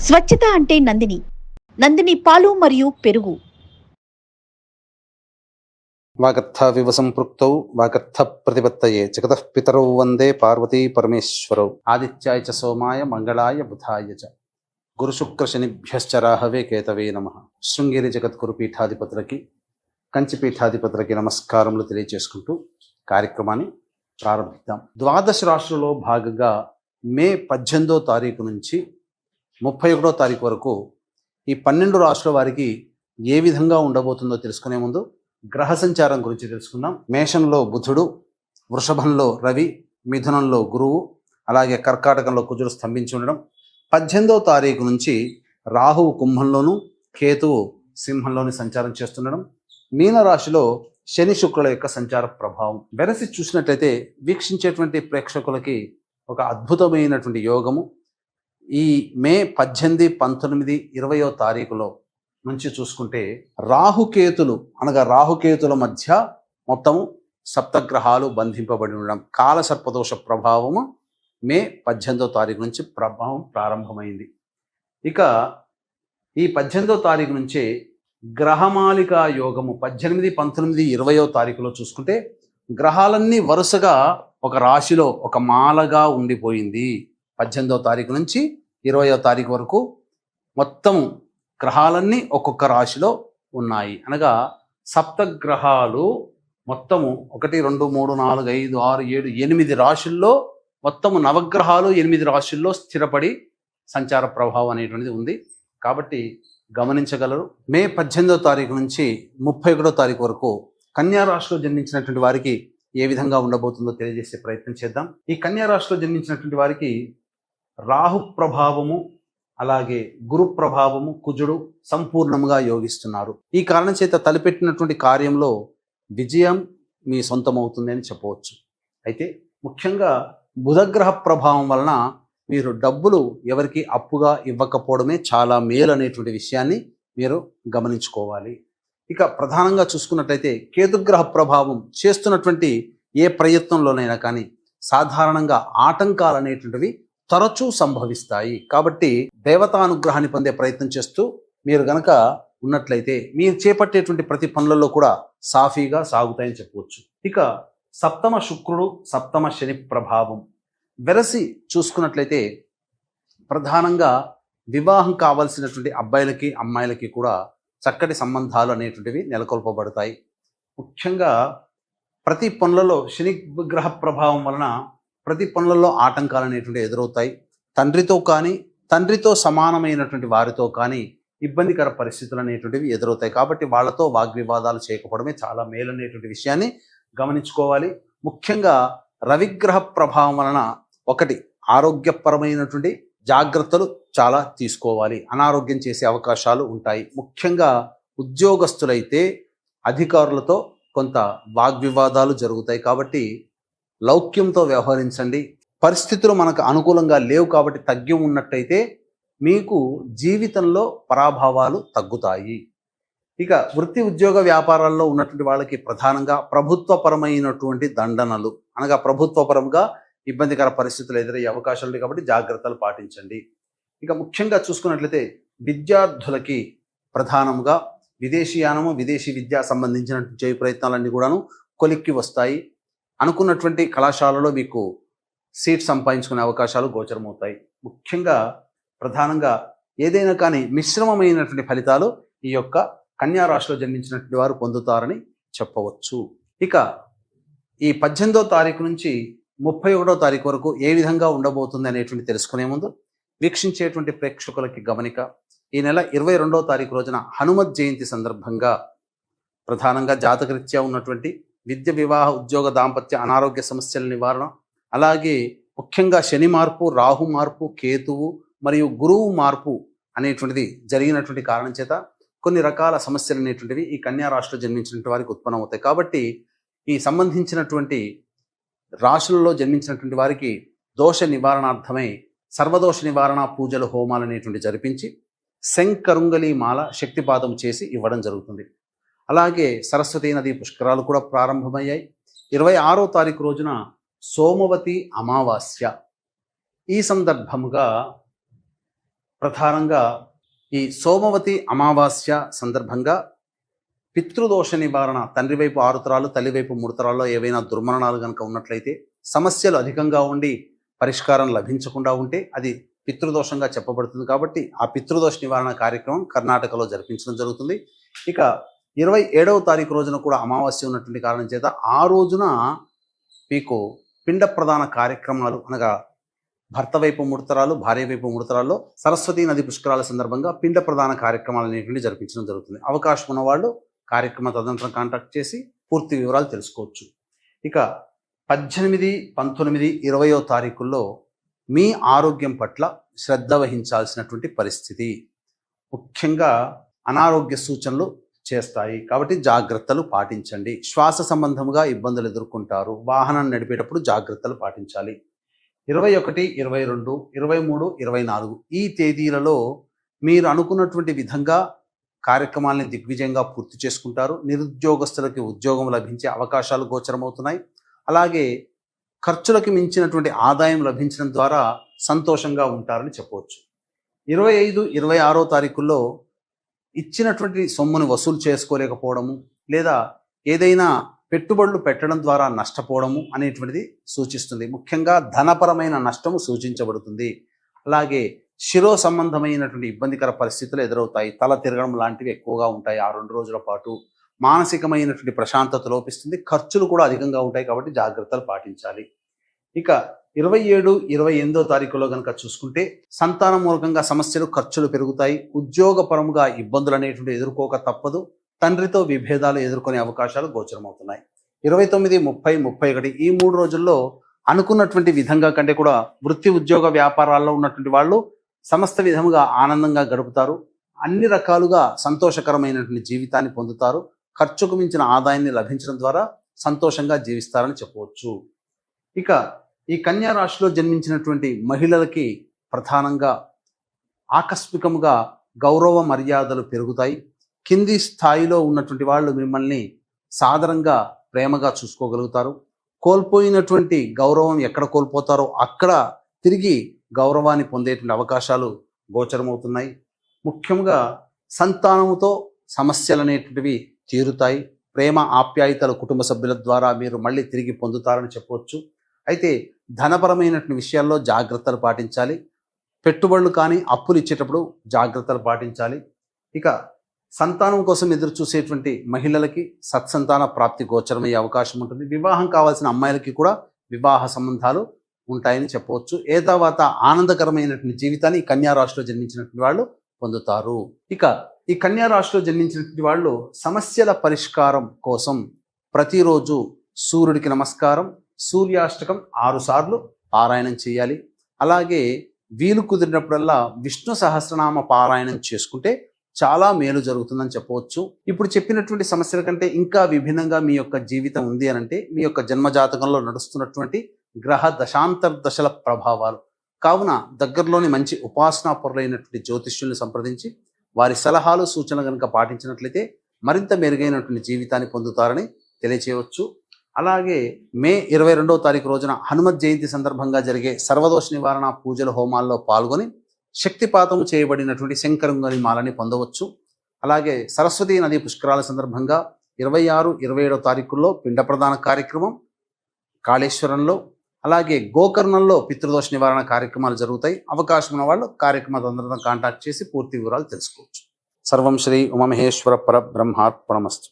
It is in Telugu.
స్వచ్ఛత అంటే నందిని. నందిని పాలు మరియు పెరుగు. వాగర్థవివ సంపృక్తౌ వాగర్థ ప్రతిపత్తయే జగతః పితరౌ వందే పార్వతీ పరమేశ్వరౌ. ఆదిత్యాయ చ సోమాయ మంగళాయ బుధాయ చ గురుశుక్ర శనిభ్యశ్చ రాహవే కేతవే నమః. శృంగేరి జగద్గురు పీఠాధిపతులకి, కంచి పీఠాధిపతులకి నమస్కారములు తెలియజేసుకుంటూ కార్యక్రమాన్ని ప్రారంభిద్దాం. ద్వాదశ రాశులలో భాగంగా మే 18వ తారీఖు నుంచి 31వ తారీఖు వరకు ఈ 12 రాశుల వారికి ఏ విధంగా ఉండబోతుందో తెలుసుకునే ముందు గ్రహ సంచారం గురించి తెలుసుకుందాం. మేషంలో బుధుడు, వృషభంలో రవి, మిథునంలో గురువు, అలాగే కర్కాటకంలో కుజుడు స్తంభించి ఉండడం. 18వ తారీఖు నుంచి రాహువు కుంభంలోను, కేతువు సింహంలోని సంచారం చేస్తుండడం. మీనరాశిలో శని శుక్రుల యొక్క సంచార ప్రభావం వెరసి చూసినట్లయితే వీక్షించేటువంటి ప్రేక్షకులకి ఒక అద్భుతమైనటువంటి యోగము ఈ మే 18, 19, 20వ తారీఖులో నుంచి చూసుకుంటే రాహుకేతులు అనగా రాహుకేతుల మధ్య మొత్తము సప్తగ్రహాలు బంధింపబడి ఉండడం, కాలసర్పదోష ప్రభావము మే 18వ తారీఖు నుంచి ప్రభావం ప్రారంభమైంది. ఇక ఈ 18వ తారీఖు నుంచే గ్రహమాలికా యోగము 18, 19, 20వ తారీఖులో చూసుకుంటే గ్రహాలన్నీ వరుసగా ఒక రాశిలో ఒక మాలగా ఉండిపోయింది. 18వ తారీఖు నుంచి 20వ తారీఖు వరకు మొత్తం గ్రహాలన్నీ ఒక్కొక్క రాశిలో ఉన్నాయి. అనగా సప్తగ్రహాలు మొత్తము 1, 2, 3, 4, 5, 6, 7, 8 రాశుల్లో మొత్తము నవగ్రహాలు 8 రాశుల్లో స్థిరపడి సంచార ప్రభావం అనేటువంటిది ఉంది. కాబట్టి గమనించగలరు. మే 18వ తారీఖు నుంచి 31వ తారీఖు వరకు కన్యా రాశిలో జన్మించినటువంటి వారికి ఏ విధంగా ఉండబోతుందో తెలియజేసే ప్రయత్నం చేద్దాం. ఈ కన్యా రాశిలో జన్మించినటువంటి వారికి రాహు ప్రభావము, అలాగే గురు ప్రభావము, కుజుడు సంపూర్ణంగా యోగిస్తున్నారు. ఈ కారణం చేత తలపెట్టినటువంటి కార్యంలో విజయం మీ సొంతమవుతుంది అని చెప్పవచ్చు. అయితే ముఖ్యంగా బుధగ్రహ ప్రభావం వలన మీరు డబ్బులు ఎవరికి అప్పుగా ఇవ్వకపోవడమే చాలా మేలు అనేటువంటి విషయాన్ని మీరు గమనించుకోవాలి. ఇక ప్రధానంగా చూసుకున్నట్లయితే కేతుగ్రహ ప్రభావం చేస్తున్నటువంటి ఏ ప్రయత్నంలోనైనా కానీ సాధారణంగా ఆటంకాలు అనేటువంటివి తరచూ సంభవిస్తాయి. కాబట్టి దేవతానుగ్రహాన్ని పొందే ప్రయత్నం చేస్తూ మీరు గనక ఉన్నట్లయితే మీరు చేపట్టేటువంటి ప్రతి పనులలో కూడా సాఫీగా సాగుతాయని చెప్పవచ్చు. ఇక సప్తమ శుక్రుడు, సప్తమ శని ప్రభావం వెరసి చూసుకున్నట్లయితే ప్రధానంగా వివాహం కావాల్సినటువంటి అబ్బాయిలకి అమ్మాయిలకి కూడా చక్కటి సంబంధాలు అనేటువంటివి నెలకొల్పబడతాయి. ముఖ్యంగా ప్రతి పనులలో శని గ్రహ ప్రభావం వలన ప్రతి పనులలో ఆటంకాలు అనేటువంటివి ఎదురవుతాయి. తండ్రితో కానీ, తండ్రితో సమానమైనటువంటి వారితో కానీ ఇబ్బందికర పరిస్థితులు అనేటువంటివి ఎదురవుతాయి. కాబట్టి వాళ్ళతో వాగ్వివాదాలు చేయకపోవడమే చాలా మేలు అనేటువంటి విషయాన్ని గమనించుకోవాలి. ముఖ్యంగా రవిగ్రహ ప్రభావం వలన ఒకటి ఆరోగ్యపరమైనటువంటి జాగ్రత్తలు చాలా తీసుకోవాలి. అనారోగ్యం చేసే అవకాశాలు ఉంటాయి. ముఖ్యంగా ఉద్యోగస్తులైతే అధికారులతో కొంత వాగ్వివాదాలు జరుగుతాయి. కాబట్టి లౌక్యంతో వ్యవహరించండి. పరిస్థితులు మనకు అనుకూలంగా లేవు కాబట్టి తగ్గి ఉన్నట్టయితే మీకు జీవితంలో పరాభవాలు తగ్గుతాయి. ఇక వృత్తి ఉద్యోగ వ్యాపారాల్లో ఉన్నటువంటి వాళ్ళకి ప్రధానంగా ప్రభుత్వపరమైనటువంటి దండనలు అనగా ప్రభుత్వపరంగా ఇబ్బందికర పరిస్థితులు ఎదురయ్యే అవకాశాలు ఉన్నాయి. కాబట్టి జాగ్రత్తలు పాటించండి. ఇక ముఖ్యంగా చూసుకున్నట్లయితే విద్యార్థులకి ప్రధానంగా విదేశీయానము, విదేశీ విద్య సంబంధించిన చేయ ప్రయత్నాలన్నీ కూడాను కొలిక్కి వస్తాయి. అనుకున్నటువంటి కళాశాలలో మీకు సీట్ సంపాదించుకునే అవకాశాలు గోచరమవుతాయి. ముఖ్యంగా ప్రధానంగా ఏదైనా కానీ మిశ్రమమైనటువంటి ఫలితాలు ఈ యొక్క కన్యా రాశిలో జన్మించినటువంటి వారు పొందుతారని చెప్పవచ్చు. ఇక ఈ 18వ తారీఖు నుంచి 31వ తారీఖు వరకు ఏ విధంగా ఉండబోతుంది అనేటువంటి తెలుసుకునే ముందు వీక్షించేటువంటి ప్రేక్షకులకి గమనిక. ఈ నెల 22వ తారీఖు రోజున హనుమత్ జయంతి సందర్భంగా ప్రధానంగా జాతకరీత్యా ఉన్నటువంటి విద్య, వివాహ, ఉద్యోగ, దాంపత్య, అనారోగ్య సమస్యల నివారణ, అలాగే ముఖ్యంగా శని మార్పు, రాహు మార్పు, కేతువు మరియు గురువు మార్పు అనేటువంటిది జరిగినటువంటి కారణం చేత కొన్ని రకాల సమస్యలు అనేటువంటివి ఈ కన్యా రాశిలో జన్మించినటువంటి వారికి ఉత్పన్నమవుతాయి. కాబట్టి ఈ సంబంధించినటువంటి రాశులలో జన్మించినటువంటి వారికి దోష నివారణార్థమై సర్వదోష నివారణ పూజలు, హోమాలు అనేటువంటి జరిపించి శంకరుంగలి మాల శక్తిపాతం చేసి ఇవ్వడం జరుగుతుంది. అలాగే సరస్వతీ నది పుష్కరాలు కూడా ప్రారంభమయ్యాయి. 26వ తారీఖు రోజున సోమవతి అమావాస్య. ఈ సందర్భముగా ప్రధానంగా ఈ సోమవతి అమావాస్య సందర్భంగా పితృదోష నివారణ, తండ్రి వైపు 6 తరాలు తల్లి వైపు 3 తరాల్లో ఏవైనా దుర్మరణాలు కనుక ఉన్నట్లయితే, సమస్యలు అధికంగా ఉండి పరిష్కారం లభించకుండా ఉంటే అది పితృదోషంగా చెప్పబడుతుంది. కాబట్టి ఆ పితృదోష నివారణ కార్యక్రమం కర్ణాటకలో జరిపించడం జరుగుతుంది. ఇక 27వ తారీఖు రోజున కూడా అమావాస్య ఉన్నటువంటి కారణం చేత ఆ రోజున మీకు పిండ ప్రదాన కార్యక్రమాలు, అనగా భర్త వైపు 3 తరాలు భార్య వైపు 3 తరాల్లో సరస్వతీ నది పుష్కరాల సందర్భంగా పిండ ప్రదాన కార్యక్రమాలు అనేటువంటి జరిపించడం జరుగుతుంది. అవకాశం ఉన్నవాళ్ళు కార్యక్రమ తదనంతరం కాంటాక్ట్ చేసి పూర్తి వివరాలు తెలుసుకోవచ్చు. ఇక 18, 19, 20వ తారీఖుల్లో మీ ఆరోగ్యం పట్ల శ్రద్ధ వహించాల్సినటువంటి పరిస్థితి. ముఖ్యంగా అనారోగ్య సూచనలు చేస్తాయి కాబట్టి జాగ్రత్తలు పాటించండి. శ్వాస సంబంధముగా ఇబ్బందులు ఎదుర్కొంటారు. వాహనం నడిపేటప్పుడు జాగ్రత్తలు పాటించాలి. 21, 22, 23, 24 ఈ తేదీలలో మీరు అనుకున్నటువంటి విధంగా కార్యక్రమాలని దిగ్విజయంగా పూర్తి చేసుకుంటారు. నిరుద్యోగస్తులకి ఉద్యోగం లభించే అవకాశాలు గోచరమవుతున్నాయి. అలాగే ఖర్చులకు మించినటువంటి ఆదాయం లభించడం ద్వారా సంతోషంగా ఉంటారని చెప్పవచ్చు. 25, 26వ తారీఖుల్లో ఇచ్చినటువంటి సొమ్మును వసూలు చేసుకోలేకపోవడము, లేదా ఏదైనా పెట్టుబడులు పెట్టడం ద్వారా నష్టపోవడము అనేటువంటిది సూచిస్తుంది. ముఖ్యంగా ధనపరమైన నష్టము సూచించబడుతుంది. అలాగే శిరో సంబంధమైనటువంటి ఇబ్బందికర పరిస్థితులు ఎదురవుతాయి. తల తిరగడం లాంటివి ఎక్కువగా ఉంటాయి. ఆ 2 రోజుల పాటు మానసికమైనటువంటి ప్రశాంతత లోపిస్తుంది. ఖర్చులు కూడా అధికంగా ఉంటాయి కాబట్టి జాగ్రత్తలు పాటించాలి. ఇక 27, 28వ తారీఖులో కనుక చూసుకుంటే సంతాన మూలకంగా సమస్యలు, ఖర్చులు పెరుగుతాయి. ఉద్యోగపరముగా ఇబ్బందులు అనేటువంటి ఎదుర్కోక తప్పదు. తండ్రితో విభేదాలు ఎదుర్కొనే అవకాశాలు గోచరమవుతున్నాయి. 29, 30, 31 ఈ 3 రోజుల్లో అనుకున్నటువంటి విధంగా కంటే కూడా వృత్తి ఉద్యోగ వ్యాపారాల్లో ఉన్నటువంటి వాళ్ళు సమస్త విధముగా ఆనందంగా గడుపుతారు. అన్ని రకాలుగా సంతోషకరమైనటువంటి జీవితాన్ని పొందుతారు. ఖర్చుకు మించిన ఆదాయాన్ని లభించడం ద్వారా సంతోషంగా జీవిస్తారని చెప్పవచ్చు. ఇక ఈ కన్యా రాశిలో జన్మించినటువంటి మహిళలకి ప్రధానంగా ఆకస్మికముగా గౌరవ మర్యాదలు పెరుగుతాయి. కింది స్థాయిలో ఉన్నటువంటి వాళ్ళు మిమ్మల్ని సాదరంగా ప్రేమగా చూసుకోగలుగుతారు. కోల్పోయినటువంటి గౌరవం ఎక్కడ కోల్పోతారో అక్కడ తిరిగి గౌరవాన్ని పొందేటువంటి అవకాశాలు గోచరమవుతున్నాయి. ముఖ్యంగా సంతానముతో సమస్యలు అనేటువంటివి తీరుతాయి. ప్రేమ ఆప్యాయతలు కుటుంబ సభ్యుల ద్వారా మీరు మళ్ళీ తిరిగి పొందుతారని చెప్పవచ్చు. అయితే ధనపరమైనటువంటి విషయాల్లో జాగ్రత్తలు పాటించాలి. పెట్టుబడులు కానీ అప్పులు ఇచ్చేటప్పుడు జాగ్రత్తలు పాటించాలి. ఇక సంతానం కోసం ఎదురు చూసేటువంటి మహిళలకి సత్సంతాన ప్రాప్తి గోచరమయ్యే అవకాశం ఉంటుంది. వివాహం కావాల్సిన అమ్మాయిలకి కూడా వివాహ సంబంధాలు ఉంటాయని చెప్పవచ్చు. తర్వాత ఆనందకరమైనటువంటి జీవితాన్ని ఈ కన్యా రాశిలో జన్మించినటువంటి వాళ్ళు పొందుతారు. ఇక ఈ కన్యా రాశిలో జన్మించినటువంటి వాళ్ళు సమస్యల పరిష్కారం కోసం ప్రతిరోజు సూర్యుడికి నమస్కారం, సూర్యాష్టకం 6 సార్లు పారాయణం చేయాలి. అలాగే వీలు కుదిరినప్పుడల్లా విష్ణు సహస్రనామ పారాయణం చేసుకుంటే చాలా మేలు జరుగుతుందని చెప్పవచ్చు. ఇప్పుడు చెప్పినటువంటి సమస్యల కంటే ఇంకా విభిన్నంగా మీ యొక్క జీవితం ఉంది అనంటే మీ యొక్క జన్మజాతకంలో నడుస్తున్నటువంటి గ్రహ దశాంతర్దశల ప్రభావాలు. కావున దగ్గరలోని మంచి ఉపాసనా పరులైనటువంటి జ్యోతిష్యుల్ని సంప్రదించి వారి సలహాలు సూచనలు కనుక పాటించినట్లయితే మరింత మెరుగైనటువంటి జీవితాన్ని పొందుతారని తెలియచేయవచ్చు. అలాగే మే 22వ తారీఖు రోజున హనుమత్ జయంతి సందర్భంగా జరిగే సర్వదోష నివారణ పూజల హోమాల్లో పాల్గొని శక్తిపాతం చేయబడినటువంటి శంకరంగని మాలని పొందవచ్చు. అలాగే సరస్వతీ నది పుష్కరాల సందర్భంగా 26, 27వ తారీఖుల్లో పిండ ప్రదాన కార్యక్రమం కాళేశ్వరంలో, అలాగే గోకర్ణంలో పితృదోష నివారణ కార్యక్రమాలు జరుగుతాయి. అవకాశం ఉన్న వాళ్ళు కార్యక్రమాలందరితో కాంటాక్ట్ చేసి పూర్తి వివరాలు తెలుసుకోవచ్చు. సర్వం శ్రీ ఉమామహేశ్వర పరబ్రహ్మార్పణమస్తు.